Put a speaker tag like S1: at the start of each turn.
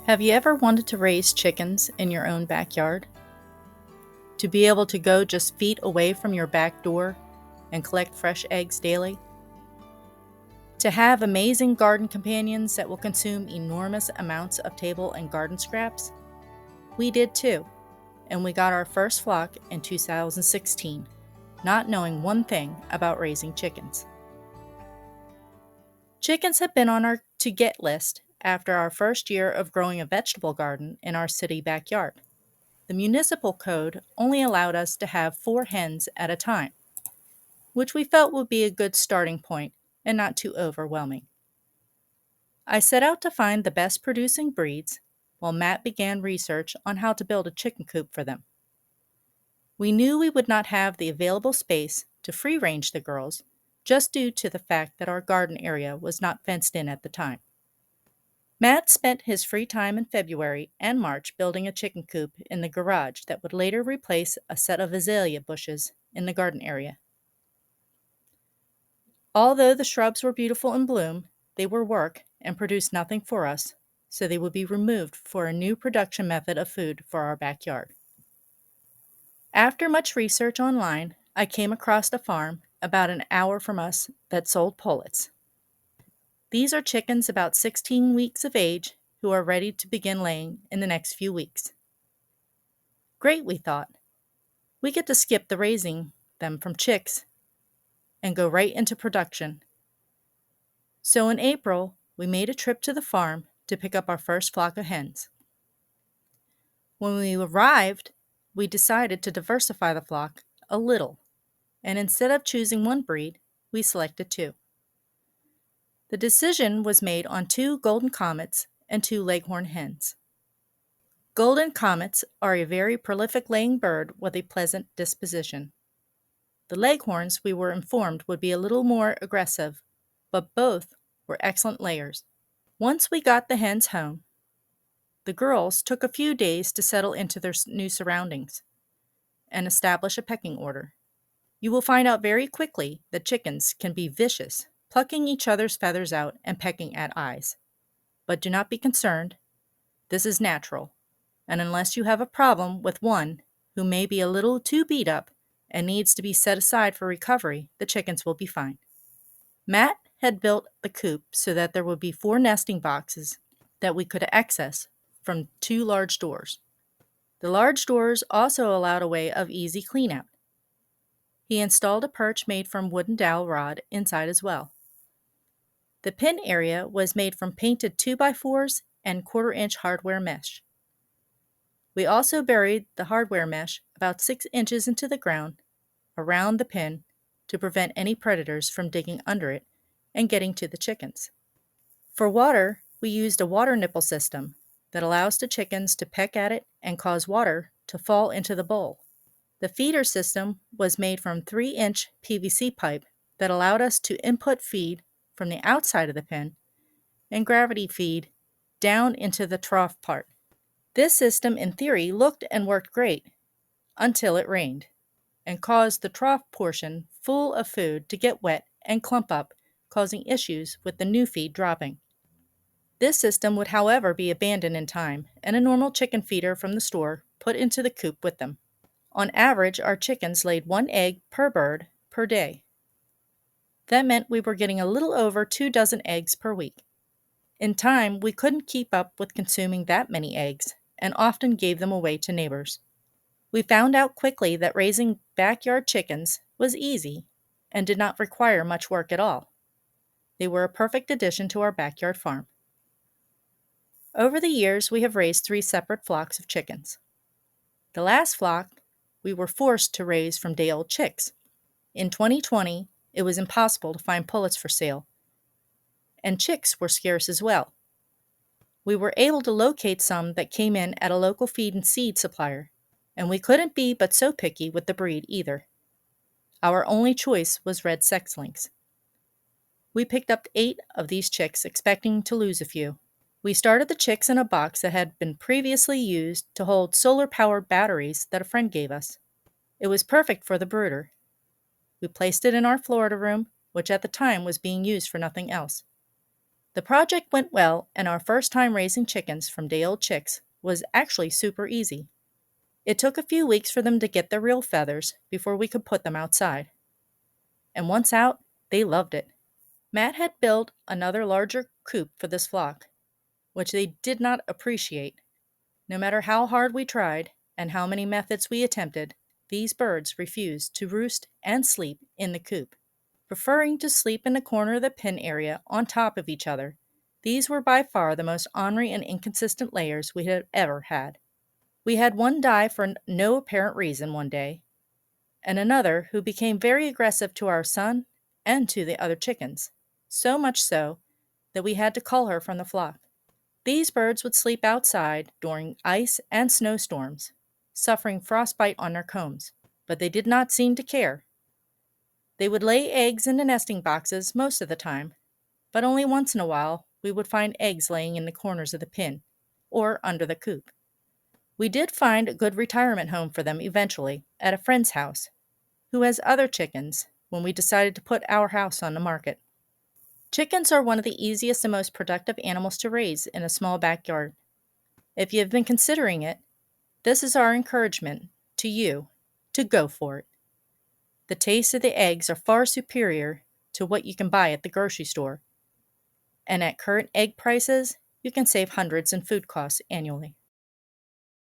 S1: Have you ever wanted to raise chickens in your own backyard? To be able to go just feet away from your back door and collect fresh eggs daily? To have amazing garden companions that will consume enormous amounts of table and garden scraps? We did too, and we got our first flock in 2016, not knowing one thing about raising chickens. Chickens have been on our to get list after our first year of growing a vegetable garden in our city backyard. The municipal code only allowed us to have 4 hens at a time, which we felt would be a good starting point and not too overwhelming. I set out to find the best producing breeds, while Matt began research on how to build a chicken coop for them. We knew we would not have the available space to free range the girls, just due to the fact that our garden area was not fenced in at the time. Matt spent his free time in February and March building a chicken coop in the garage that would later replace a set of azalea bushes in the garden area. Although the shrubs were beautiful in bloom, they were work and produced nothing for us, so they would be removed for a new production method of food for our backyard. After much research online, I came across a farm about an hour from us that sold pullets. These are chickens about 16 weeks of age who are ready to begin laying in the next few weeks. Great, we thought. We get to skip the raising them from chicks and go right into production. So in April, we made a trip to the farm to pick up our first flock of hens. When we arrived, we decided to diversify the flock a little, and instead of choosing one breed, we selected 2. The decision was made on 2 golden comets and 2 leghorn hens. Golden comets are a very prolific laying bird with a pleasant disposition. The leghorns, we were informed, would be a little more aggressive, but both were excellent layers. Once we got the hens home, the girls took a few days to settle into their new surroundings and establish a pecking order. You will find out very quickly that chickens can be vicious, plucking each other's feathers out and pecking at eyes. But do not be concerned. This is natural, and unless you have a problem with one who may be a little too beat up and needs to be set aside for recovery, the chickens will be fine. Matt had built the coop so that there would be 4 nesting boxes that we could access from 2 large doors. The large doors also allowed a way of easy cleanout. He installed a perch made from wooden dowel rod inside as well. The pen area was made from painted 2x4s and 1/4-inch hardware mesh. We also buried the hardware mesh about 6 inches into the ground around the pen to prevent any predators from digging under it and getting to the chickens. For water, we used a water nipple system that allows the chickens to peck at it and cause water to fall into the bowl. The feeder system was made from 3-inch PVC pipe that allowed us to input feed from the outside of the pen and gravity feed down into the trough part. This system, in theory, looked and worked great until it rained and caused the trough portion full of food to get wet and clump up, causing issues with the new feed dropping. This system would, however, be abandoned in time and a normal chicken feeder from the store put into the coop with them. On average, our chickens laid 1 egg per bird per day. That meant we were getting a little over 2 dozen eggs per week. In time, we couldn't keep up with consuming that many eggs and often gave them away to neighbors. We found out quickly that raising backyard chickens was easy and did not require much work at all. They were a perfect addition to our backyard farm. Over the years, we have raised 3 separate flocks of chickens. The last flock we were forced to raise from day-old chicks. In 2020, it was impossible to find pullets for sale, and chicks were scarce as well. We were able to locate some that came in at a local feed and seed supplier, and we couldn't be but so picky with the breed either. Our only choice was red sex-links. We picked up 8 of these chicks, expecting to lose a few. We started the chicks in a box that had been previously used to hold solar-powered batteries that a friend gave us. It was perfect for the brooder. We placed it in our Florida room, which at the time was being used for nothing else. The project went well, and our first time raising chickens from day-old chicks was actually super easy. It took a few weeks for them to get their real feathers before we could put them outside. And once out, they loved it. Matt had built another larger coop for this flock, which they did not appreciate. No matter how hard we tried and how many methods we attempted, these birds refused to roost and sleep in the coop, preferring to sleep in the corner of the pen area on top of each other. These were by far the most ornery and inconsistent layers we had ever had. We had one die for no apparent reason one day, and another who became very aggressive to our son and to the other chickens, so much so that we had to cull her from the flock. These birds would sleep outside during ice and snowstorms, suffering frostbite on their combs, but they did not seem to care. They would lay eggs in the nesting boxes most of the time, but only once in a while we would find eggs laying in the corners of the pen or under the coop. We did find a good retirement home for them eventually at a friend's house, who has other chickens, when we decided to put our house on the market. Chickens are one of the easiest and most productive animals to raise in a small backyard. If you have been considering it, this is our encouragement to you to go for it. The taste of the eggs are far superior to what you can buy at the grocery store, and at current egg prices, you can save hundreds in food costs annually.